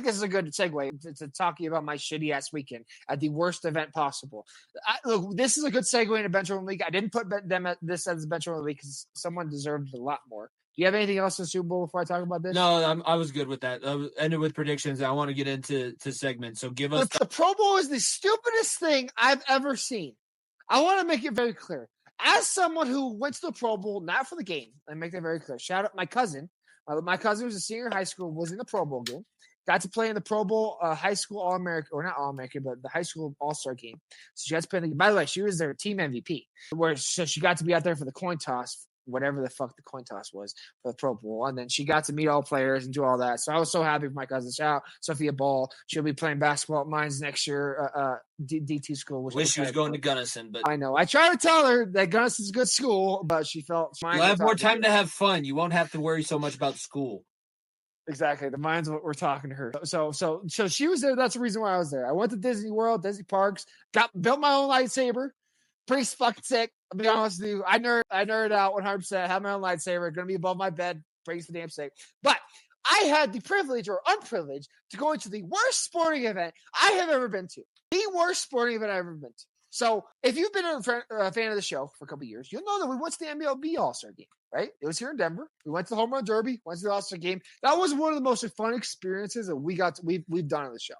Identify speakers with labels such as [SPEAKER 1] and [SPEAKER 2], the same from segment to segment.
[SPEAKER 1] this is a good segue to talking about my shitty ass weekend at the worst event possible. Look, this is a good segue into Bench Over the Week. I didn't put them at this as Bench Over the Week because someone deserved a lot more. Do you have anything else in the Super Bowl before I talk about this?
[SPEAKER 2] No, I was good with that. I ended with predictions. I want to get into segments. So give us
[SPEAKER 1] the Pro Bowl is the stupidest thing I've ever seen. I want to make it very clear. As someone who went to the Pro Bowl, not for the game, let me make that very clear. Shout out my cousin. My cousin was a senior in high school, was in the Pro Bowl game. Got to play in the Pro Bowl high school All-American, or not All-American, but the high school All-Star game. So she got to play the game. By the way, she was their team MVP. So she got to be out there for the coin toss, whatever the fuck the coin toss was for the Pro Bowl. And then she got to meet all players and do all that. So I was so happy for my cousin. Shout out Sophia Ball. She'll be playing basketball at Mines next year, DT school.
[SPEAKER 2] Wish she was going to Gunnison, but
[SPEAKER 1] I know. I tried to tell her that Gunnison's a good school, but she felt
[SPEAKER 2] you'll have more time to have fun. You won't have to worry so much about school.
[SPEAKER 1] Exactly. The mind's what we're talking to her. So she was there. That's the reason why I was there. I went to Disney World, Disney Parks, built my own lightsaber. Pretty fucking sick. I'll be honest with you. I nerd out 100%. Have my own lightsaber. Going to be above my bed. Pretty for damn sick. But I had the privilege or unprivilege to go into the worst sporting event I have ever been to. The worst sporting event I've ever been to. So if you've been a fan of the show for a couple of years, you'll know that we went to the MLB All-Star game, right? It was here in Denver. We went to the Home Run Derby, went to the All-Star game. That was one of the most fun experiences that we've done on the show.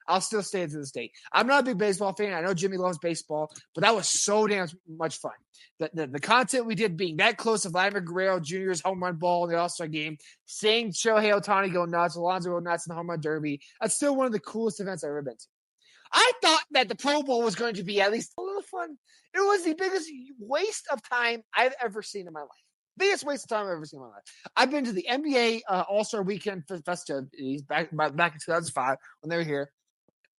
[SPEAKER 1] I'll still stay to this day. I'm not a big baseball fan. I know Jimmy loves baseball, but that was so damn much fun. The content we did being that close to Vladimir Guerrero Jr.'s home run ball in the All-Star game, seeing Shohei Ohtani go nuts, Alonso go nuts in the Home Run Derby, that's still one of the coolest events I've ever been to. I thought that the Pro Bowl was going to be at least a little fun. It was the biggest waste of time I've ever seen in my life. Biggest waste of time I've ever seen in my life. I've been to the NBA All-Star Weekend festivities back in 2005 when they were here.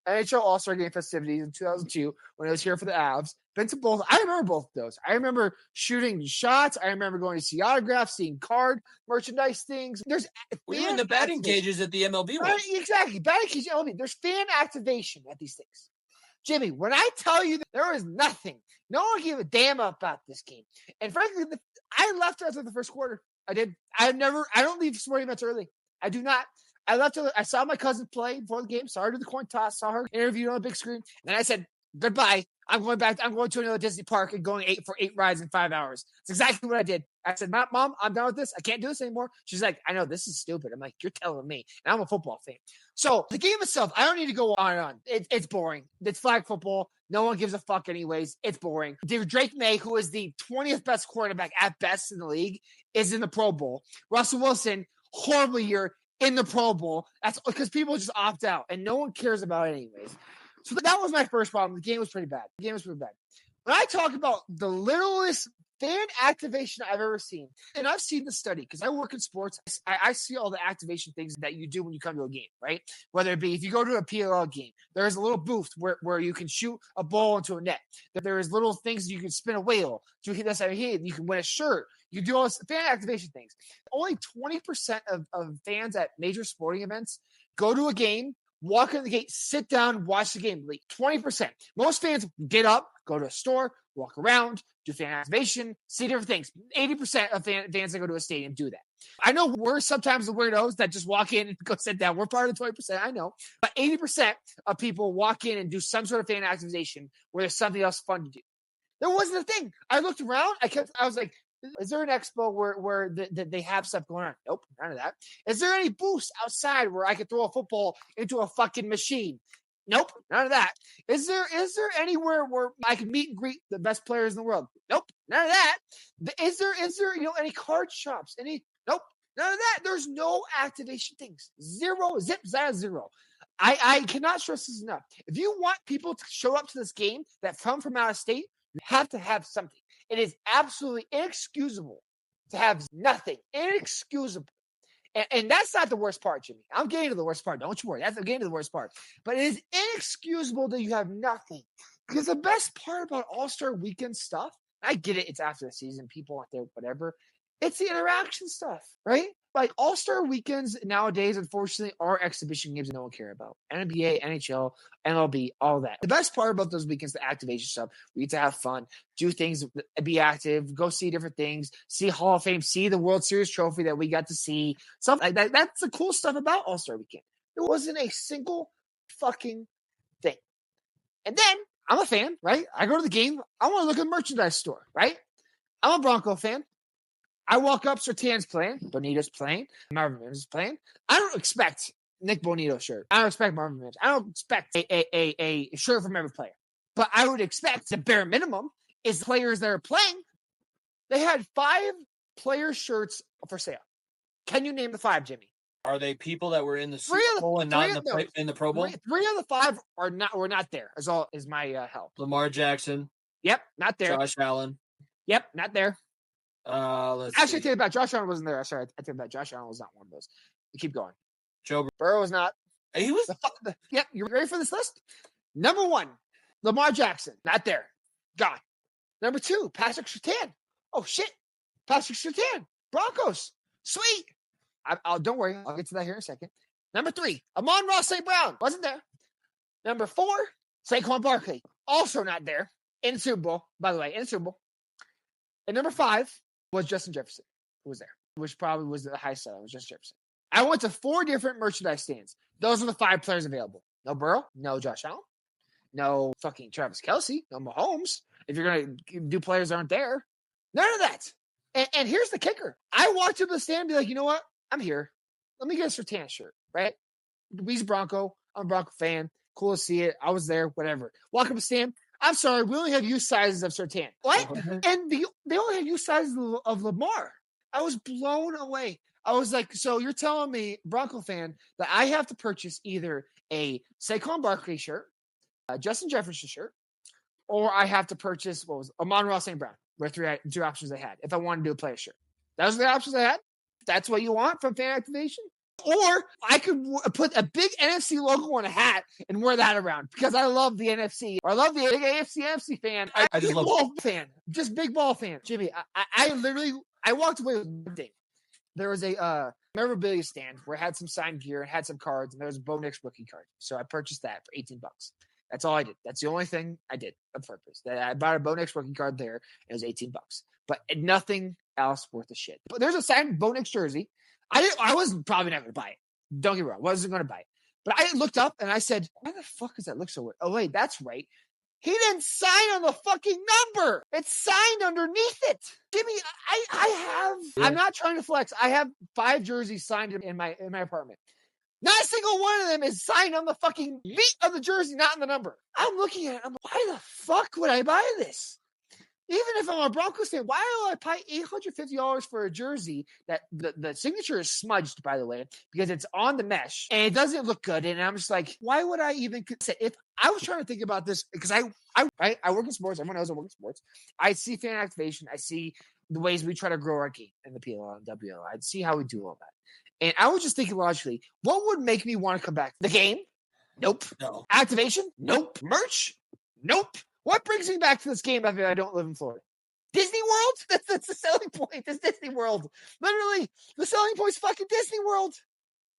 [SPEAKER 1] NHL All-Star Game festivities in 2002 when I was here for the Avs. Been to both. I remember both of those. I remember shooting shots. I remember going to see autographs, seeing card merchandise things.
[SPEAKER 2] We were in the batting cages at the MLB one.
[SPEAKER 1] Exactly. Batting cages, MLB. There's fan activation at these things. Jimmy, when I tell you that there was nothing, no one gave a damn about this game. And frankly, I left after the first quarter. I did. I don't leave sporting events early. I do not. I saw my cousin play before the game. Saw her do the coin toss. Saw her interviewed on the big screen. And then I said, goodbye. I'm going back. I'm going to another Disney park and going 8 rides in 5 hours. It's exactly what I did. I said, Mom, I'm done with this. I can't do this anymore. She's like, I know, this is stupid. I'm like, you're telling me. And I'm a football fan. So the game itself, I don't need to go on and on. It's boring. It's flag football. No one gives a fuck anyways. It's boring. Drake May, who is the 20th best quarterback at best in the league, is in the Pro Bowl. Russell Wilson, horrible year, in the Pro Bowl. That's because people just opt out and no one cares about it anyways. So that was my first problem. The game was pretty bad. When I talk about the littlest fan activation I've ever seen, and I've seen the study because I work in sports. I see all the activation things that you do when you come to a game, right? Whether it be if you go to a PLL game, there's a little booth where you can shoot a ball into a net. There's little things you can spin a wheel. So you can win a shirt. You do all this fan activation things. Only 20% of fans at major sporting events go to a game, walk in the gate, sit down, watch the game. Like 20%. Most fans get up, go to a store, walk around, do fan activation, see different things. 80% of fans that go to a stadium do that. I know we're sometimes the weirdos that just walk in and go sit down. We're part of the 20%, I know. But 80% of people walk in and do some sort of fan activation where there's something else fun to do. There wasn't a thing. I looked around. I was like, is there an expo where they have stuff going on? Nope, none of that. Is there any booths outside where I could throw a football into a fucking machine? Nope, none of that. Is there anywhere where I can meet and greet the best players in the world? Nope, none of that. Is there any card shops? Nope, none of that. There's no activation things. Zero, zip, zero. I cannot stress this enough. If you want people to show up to this game that come from out of state, you have to have something. It is absolutely inexcusable to have nothing. Inexcusable. And that's not the worst part, Jimmy. I'm getting to the worst part. Don't you worry. I'm getting to the worst part. But it is inexcusable that you have nothing. Because the best part about All-Star Weekend stuff, I get it. It's after the season. People aren't there, whatever. It's the interaction stuff, right? Like All-Star Weekends nowadays, unfortunately, are exhibition games that no one cares about. NBA, NHL, MLB, all that. The best part about those weekends, the activation stuff, we get to have fun, do things, be active, go see different things, see Hall of Fame, see the World Series trophy that we got to see. Something like that. That's the cool stuff about All-Star Weekend. There wasn't a single fucking thing. And then I'm a fan, right? I go to the game. I want to look at the merchandise store, right? I'm a Bronco fan. I walk up, Surtain's playing, Bonito's playing, Marvin Mims is playing. I don't expect Nick Bonito shirt. I don't expect Marvin Mims. I don't expect a shirt from every player. But I would expect the bare minimum is the players that are playing. They had 5 player shirts for sale. Can you name the 5, Jimmy?
[SPEAKER 2] Are they people that were in the Super Bowl and not in the Pro Bowl?
[SPEAKER 1] 3 of the 5 were not there. Is my help.
[SPEAKER 2] Lamar Jackson.
[SPEAKER 1] Yep, not there.
[SPEAKER 2] Josh Allen.
[SPEAKER 1] Yep, not there.
[SPEAKER 2] I
[SPEAKER 1] take it back. Josh Allen wasn't there. Sorry, I take it back. Josh Allen was not one of those. Keep going.
[SPEAKER 2] Joe
[SPEAKER 1] Burrow was not.
[SPEAKER 2] He was.
[SPEAKER 1] Yep, you ready for this list? Number 1, Lamar Jackson, not there. Gone. Number 2, Patrick Surtain. Oh shit, Patrick Surtain. Broncos. Sweet. I'll don't worry. I'll get to that here in a second. Number 3, Amon-Ra St. Brown. Wasn't there. Number 4, Saquon Barkley. Also not there. In the Super Bowl, by the way, in the Super Bowl. And number 5 was Justin Jefferson, who was there, which probably was the highest seller. It was Justin Jefferson. I went to 4 different merchandise stands. Those are the 5 players available. No Burrow, no Josh Allen, no fucking Travis Kelce, no Mahomes. If you're going to do players that aren't there, none of that. And here's the kicker. I walked up to the stand and be like, you know what? I'm here. Let me get a Surtain shirt, right? He's a Bronco. I'm a Bronco fan. Cool to see it. I was there, whatever. Walk up to the stand. I'm sorry, we only have youth sizes of Surtain. What? And they only have youth sizes of Lamar. I was blown away. I was like, so you're telling me, Bronco fan, that I have to purchase either a Saquon Barkley shirt, a Justin Jefferson shirt, or I have to purchase, Amon-Ra St. Brown, were 2 options I had if I wanted to do a player shirt. Those are the options I had. That's what you want from fan activation. Or I could put a big NFC logo on a hat and wear that around because I love the NFC. Or I love the big AFC NFC fan.
[SPEAKER 2] I just love
[SPEAKER 1] ball fan. Just big ball fan. Jimmy, I walked away with one thing. There was a memorabilia stand where I had some signed gear and had some cards, and there was a Bo Nix rookie card. So I purchased that for $18. That's all I did. That's the only thing I did on purpose. I bought a Bo Nix rookie card there. It was $18. But nothing else worth a shit. But there's a signed Bo Nix jersey. I wasn't probably not going to buy it. Don't get me wrong. I wasn't going to buy it. But I looked up and I said, why the fuck does that look so weird? Oh, wait, that's right. He didn't sign on the fucking number. It's signed underneath it. Jimmy, I'm not trying to flex. I have 5 jerseys signed in my apartment. Not a single one of them is signed on the fucking meat of the jersey, not on the number. I'm looking at it. I'm like, why the fuck would I buy this? Even if I'm a Broncos fan, why will I pay $850 for a jersey that the signature is smudged, by the way, because it's on the mesh and it doesn't look good? And I'm just like, why would I even consider? If I was trying to think about this, because I work in sports, everyone knows I work in sports. I see fan activation. I see the ways we try to grow our game in the PLL and WL. I'd see how we do all that. And I was just thinking logically, what would make me want to come back? The game? Nope.
[SPEAKER 2] No.
[SPEAKER 1] Activation? Nope. Merch? Nope. What brings me back to this game if I don't live in Florida? Disney World? That's the selling point. It's Disney World. Literally, the selling point is fucking Disney World.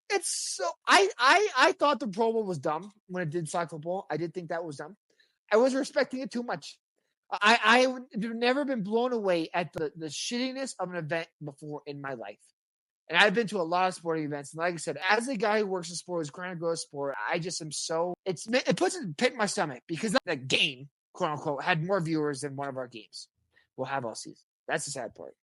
[SPEAKER 1] It's so... I thought the Pro Bowl was dumb when it did flag football. I did think that was dumb. I wasn't respecting it too much. I've never been blown away at the shittiness of an event before in my life. And I've been to a lot of sporting events. And like I said, as a guy who works in sport, who's trying to grow sport, I just am so... It puts a pit in my stomach because that game, quote unquote, had more viewers than one of our games we'll have all season. That's the sad part.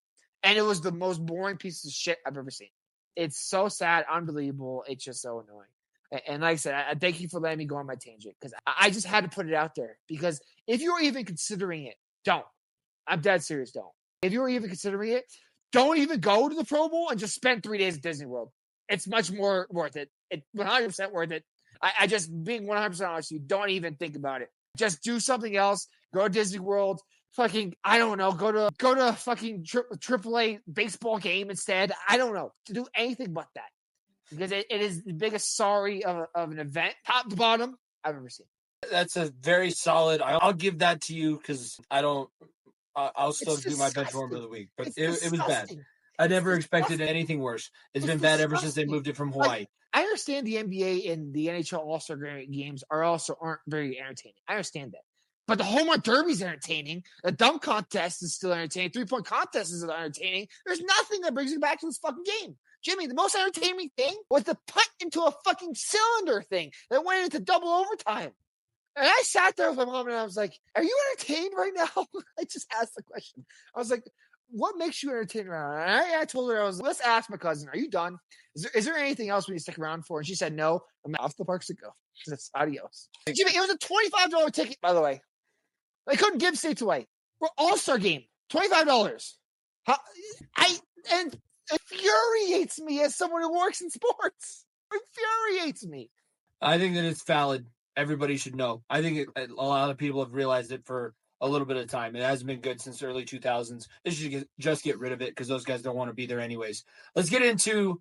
[SPEAKER 1] And it was the most boring piece of shit I've ever seen. It's so sad, unbelievable. It's just so annoying. And like I said, I thank you for letting me go on my tangent because I just had to put it out there. Because if you're even considering it, don't. I'm dead serious, don't. If you're even considering it, don't even go to the Pro Bowl and just spend 3 days at Disney World. It's much more worth it. It's 100% worth it. I just, being 100% honest, you don't even think about it. Just do something else. Go to Disney World. Fucking, I don't know. Go to a fucking AAA baseball game instead. I don't know. To do anything but that. Because it is the biggest sorry of an event, top to bottom, I've ever seen.
[SPEAKER 2] That's a very solid. I'll give that to you because I don't. I'll still do my bench warm of the week, but it was bad. I never expected anything worse. It's been bad ever since they moved it from Hawaii.
[SPEAKER 1] Like, I understand the NBA and the NHL All-Star games aren't very entertaining. I understand that. But the home run derby is entertaining. The dunk contest is still entertaining. 3-point contest is entertaining. There's nothing that brings me back to this fucking game. Jimmy, the most entertaining thing was the punt into a fucking cylinder thing that went into double overtime. And I sat there with my mom and I was like, are you entertained right now? I just asked the question. I was like, what makes you entertained right now? And I told her, let's ask my cousin, are you done? Is there anything else we need to stick around for? And she said, no, I'm off the parks to go. That's adios. Jimmy, it was a $25 ticket, by the way. They couldn't give seats away. For All-Star game, $25. And it infuriates me as someone who works in sports. It infuriates me.
[SPEAKER 2] I think that it's valid. Everybody should know. I think a lot of people have realized it for a little bit of time. It hasn't been good since the early 2000s. They should just get rid of it because those guys don't want to be there anyways. Let's get into